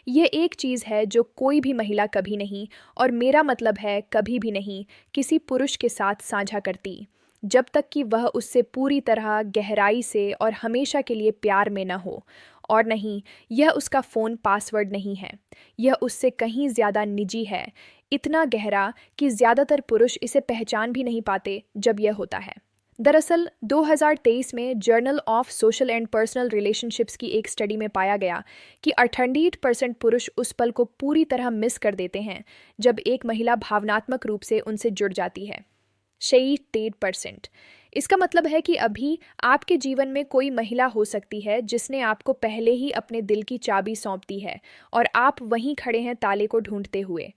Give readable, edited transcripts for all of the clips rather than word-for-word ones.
ये एक चीज़ है जो कोई भी महिला कभी नहीं, और मेरा मतलब है कभी भी नहीं, किसी पुरुष के साथ साझा करती, जब तक कि वह उससे पूरी तरह गहराई से और हमेशा के लिए प्यार में न हो। और नहीं, यह उसका फ़ोन पासवर्ड नहीं है, यह उससे कहीं ज़्यादा निजी है, इतना गहरा कि ज़्यादातर पुरुष इसे पहचान भी नहीं पाते जब यह होता है। दरअसल 2023 में journal of social and personal relationships की एक स्टडी में पाया गया कि 38% पुरुष उस पल को पूरी तरह मिस कर देते हैं जब एक महिला भावनात्मक रूप से उनसे जुड़ जाती है। 68%। इसका मतलब है कि अभी आपके जीवन में कोई महिला हो सकती है जिसने आपको पहले ही अपने दिल की चाबी सौंप दी है, और आप वहीं खड़े हैं ताले को ढूंढते हुए।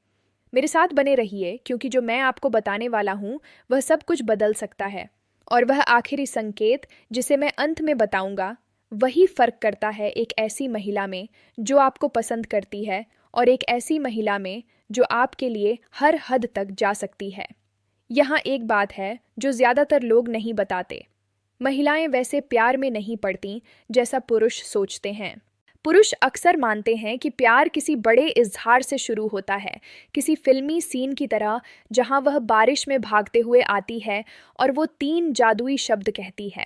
मेरे साथ बने रहिए, क्योंकि जो मैं आपको बताने वाला हूँ वह सब कुछ बदल सकता है। और वह आखिरी संकेत जिसे मैं अंत में बताऊंगा, वही फर्क करता है एक ऐसी महिला में जो आपको पसंद करती है और एक ऐसी महिला में जो आपके लिए हर हद तक जा सकती है। यहाँ एक बात है जो ज़्यादातर लोग नहीं बताते। महिलाएं वैसे प्यार में नहीं पड़ती जैसा पुरुष सोचते हैं। पुरुष अक्सर मानते हैं कि प्यार किसी बड़े इजहार से शुरू होता है, किसी फिल्मी सीन की तरह जहां वह बारिश में भागते हुए आती है और वो 3 जादुई शब्द कहती है।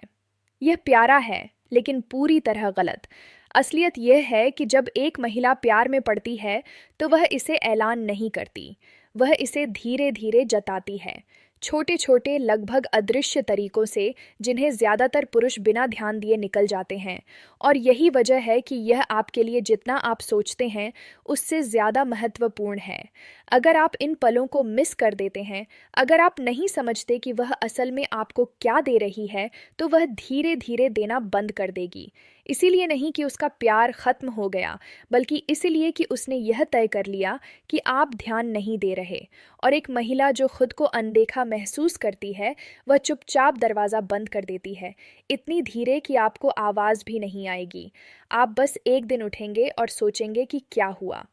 यह प्यारा है, लेकिन पूरी तरह गलत। असलियत यह है कि जब एक महिला प्यार में पड़ती है तो वह इसे ऐलान नहीं करती, वह इसे धीरे धीरे जताती है, छोटे छोटे लगभग अदृश्य तरीकों से, जिन्हें ज़्यादातर पुरुष बिना ध्यान दिए निकल जाते हैं। और यही वजह है कि यह आपके लिए जितना आप सोचते हैं उससे ज़्यादा महत्वपूर्ण है। अगर आप इन पलों को मिस कर देते हैं, अगर आप नहीं समझते कि वह असल में आपको क्या दे रही है, तो वह धीरे धीरे देना बंद कर देगी। इसीलिए नहीं कि उसका प्यार खत्म हो गया, बल्कि इसलिए कि उसने यह तय कर लिया कि आप ध्यान नहीं दे रहे। और एक महिला जो खुद को अनदेखा महसूस करती है, वह चुपचाप दरवाज़ा बंद कर देती है, इतनी धीरे कि आपको आवाज़ भी नहीं आएगी। आप बस एक दिन उठेंगे और सोचेंगे कि क्या हुआ।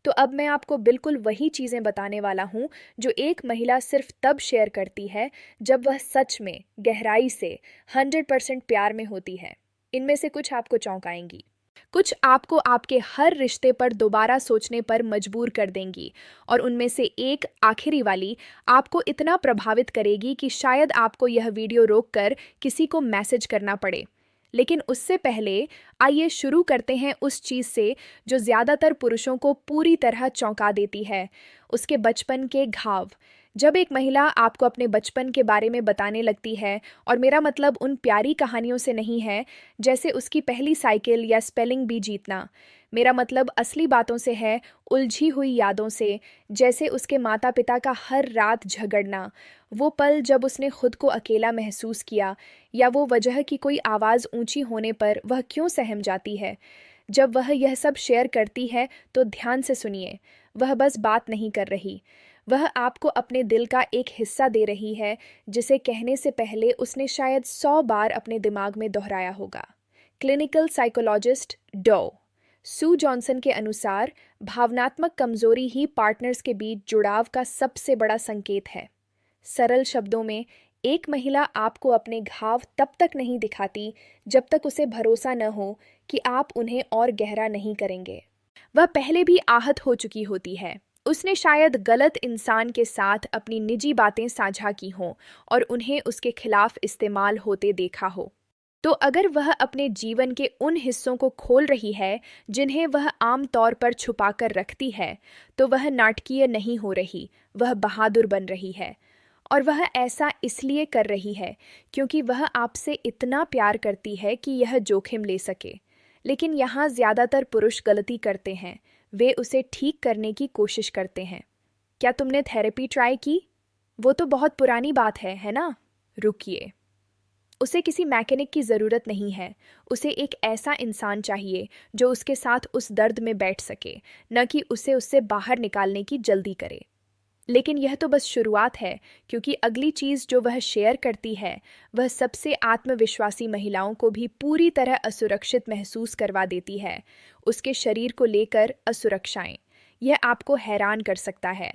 तो अब मैं आपको बिल्कुल वही चीज़ें बताने वाला हूँ जो एक महिला सिर्फ तब शेयर करती है जब वह सच में गहराई से 100% प्यार में होती है। इनमें से कुछ आपको चौंकाएंगी, कुछ आपको आपके हर रिश्ते पर दोबारा सोचने पर मजबूर कर देंगी, और उनमें से एक आखिरी वाली आपको इतना प्रभावित करेगी कि शायद आपको यह वीडियो रोककर किसी को मैसेज करना पड़े। लेकिन उससे पहले आइए शुरू करते हैं उस चीज़ से जो ज़्यादातर पुरुषों को पूरी तरह चौंका देती है, उसके बचपन के घाव। जब एक महिला आपको अपने बचपन के बारे में बताने लगती है, और मेरा मतलब उन प्यारी कहानियों से नहीं है जैसे उसकी पहली साइकिल या स्पेलिंग बी जीतना, मेरा मतलब असली बातों से है, उलझी हुई यादों से, जैसे उसके माता पिता का हर रात झगड़ना, वो पल जब उसने खुद को अकेला महसूस किया, या वो वजह कि कोई आवाज़ ऊंची होने पर वह क्यों सहम जाती है। जब वह यह सब शेयर करती है तो ध्यान से सुनिए, वह बस बात नहीं कर रही, वह आपको अपने दिल का एक हिस्सा दे रही है जिसे कहने से पहले उसने शायद 100 बार अपने दिमाग में दोहराया होगा। क्लिनिकल साइकोलॉजिस्ट डॉ. सू जॉनसन के अनुसार भावनात्मक कमजोरी ही पार्टनर्स के बीच जुड़ाव का सबसे बड़ा संकेत है। सरल शब्दों में, एक महिला आपको अपने घाव तब तक नहीं दिखाती जब तक उसे भरोसा न हो कि आप उन्हें और गहरा नहीं करेंगे। वह पहले भी आहत हो चुकी होती है, उसने शायद गलत इंसान के साथ अपनी निजी बातें साझा की हों और उन्हें उसके खिलाफ इस्तेमाल होते देखा हो। तो अगर वह अपने जीवन के उन हिस्सों को खोल रही है जिन्हें वह आम तौर पर छुपाकर रखती है, तो वह नाटकीय नहीं हो रही, वह बहादुर बन रही है। और वह ऐसा इसलिए कर रही है क्योंकि वह आपसे इतना प्यार करती है कि यह जोखिम ले सके। लेकिन यहाँ ज़्यादातर पुरुष गलती करते हैं, वे उसे ठीक करने की कोशिश करते हैं। क्या तुमने थेरेपी ट्राई की? वो तो बहुत पुरानी बात है ना? रुकिए, उसे किसी मैकेनिक की ज़रूरत नहीं है, उसे एक ऐसा इंसान चाहिए जो उसके साथ उस दर्द में बैठ सके, न कि उसे उससे बाहर निकालने की जल्दी करे। लेकिन यह तो बस शुरुआत है, क्योंकि अगली चीज़ जो वह शेयर करती है वह सबसे आत्मविश्वासी महिलाओं को भी पूरी तरह असुरक्षित महसूस करवा देती है। उसके शरीर को लेकर असुरक्षाएं। यह आपको हैरान कर सकता है।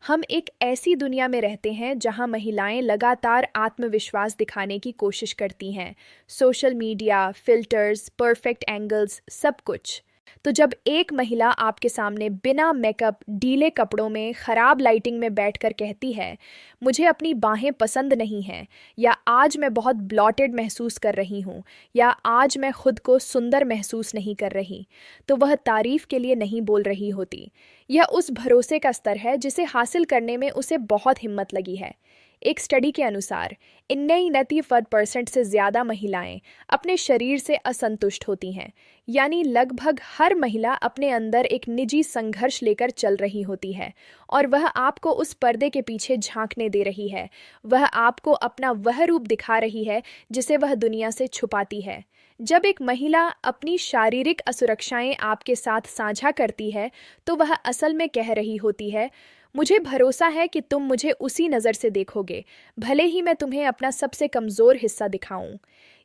हम एक ऐसी दुनिया में रहते हैं जहां महिलाएं लगातार आत्मविश्वास दिखाने की कोशिश करती हैं। Social media, filters, perfect angles, सब कुछ। तो जब एक महिला आपके सामने बिना मेकअप, ढीले कपड़ों में, खराब लाइटिंग में बैठकर कहती है, मुझे अपनी बाहें पसंद नहीं हैं, या आज मैं बहुत ब्लॉटेड महसूस कर रही हूँ, या आज मैं खुद को सुंदर महसूस नहीं कर रही, तो वह तारीफ के लिए नहीं बोल रही होती। यह उस भरोसे का स्तर है जिसे हासिल करने में उसे बहुत हिम्मत लगी है। एक स्टडी के अनुसार 99% से ज़्यादा महिलाएं अपने शरीर से असंतुष्ट होती हैं, यानी लगभग हर महिला अपने अंदर एक निजी संघर्ष लेकर चल रही होती है, और वह आपको उस पर्दे के पीछे झांकने दे रही है। वह आपको अपना वह रूप दिखा रही है जिसे वह दुनिया से छुपाती है। जब एक महिला अपनी शारीरिक असुरक्षाएं आपके साथ साझा करती है, तो वह असल में कह रही होती है, मुझे भरोसा है कि तुम मुझे उसी नज़र से देखोगे, भले ही मैं तुम्हें अपना सबसे कमज़ोर हिस्सा दिखाऊं।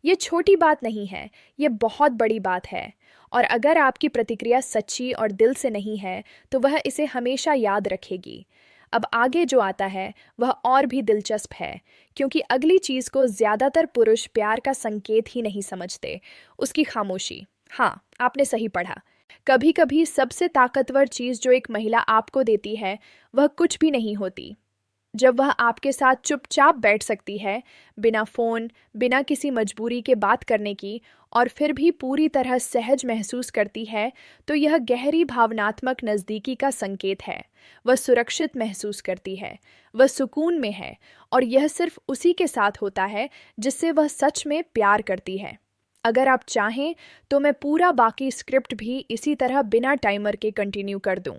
ये छोटी बात नहीं है, ये बहुत बड़ी बात है। और अगर आपकी प्रतिक्रिया सच्ची और दिल से नहीं है, तो वह इसे हमेशा याद रखेगी। अब आगे जो आता है वह और भी दिलचस्प है, क्योंकि अगली चीज़ को ज़्यादातर पुरुष प्यार का संकेत ही नहीं समझते, उसकी खामोशी। हाँ, आपने सही पढ़ा। कभी कभी सबसे ताकतवर चीज़ जो एक महिला आपको देती है वह कुछ भी नहीं होती। जब वह आपके साथ चुपचाप बैठ सकती है, बिना फ़ोन, बिना किसी मजबूरी के बात करने की, और फिर भी पूरी तरह सहज महसूस करती है, तो यह गहरी भावनात्मक नज़दीकी का संकेत है। वह सुरक्षित महसूस करती है, वह सुकून में है, और यह सिर्फ उसी के साथ होता है जिससे वह सच में प्यार करती है। अगर आप चाहें तो मैं पूरा बाकी स्क्रिप्ट भी इसी तरह बिना टाइमर के कंटिन्यू कर दूं।